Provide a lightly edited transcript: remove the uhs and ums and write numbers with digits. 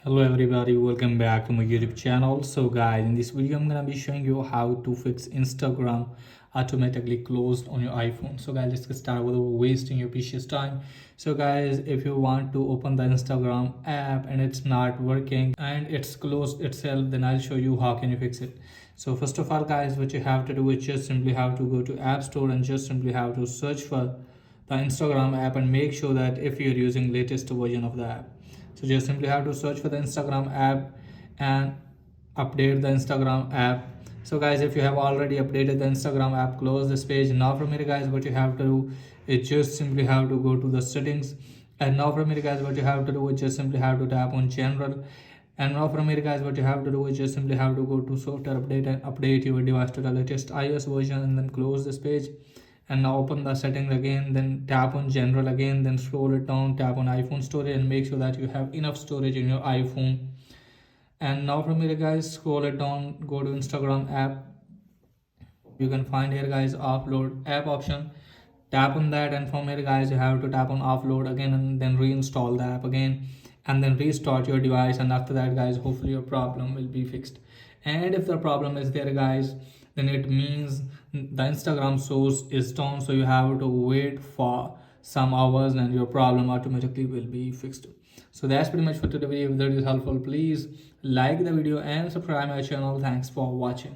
Hello everybody, welcome back to my YouTube channel. So guys, in this video I'm gonna be showing you how to fix Instagram automatically closed on your iPhone. So guys, let's get started without wasting your precious time. So guys, if you want to open the Instagram app and it's not working and it's closed itself, then I'll show you how can you fix it. So first of all guys, what you have to do is just simply have to go to App Store and just simply have to search for the Instagram app and make sure that if you're using latest version of the app. So just simply have to search for the Instagram app and update the Instagram app. So guys, if you have already updated the Instagram app, close this page. Now from here guys, what you have to do is just simply have to go to the settings. And now from here guys, what you have to do is just simply have to tap on general. And now from here guys, what you have to do is just simply have to go to software update and update your device to the latest iOS version, and then close this page. And now open the settings again, then tap on general again, then scroll it down, tap on iPhone storage and make sure that you have enough storage in your iPhone. And now from here guys, scroll it down, go to Instagram app. You can find here guys upload app option, tap on that, and from here guys you have to tap on offload again and then reinstall the app again and then restart your device. And after that guys, hopefully your problem will be fixed. And if the problem is there guys, then it means the Instagram source is down, so you have to wait for some hours and your problem automatically will be fixed. So that's pretty much for today video. If that is helpful, please like the video and subscribe my channel. Thanks for watching.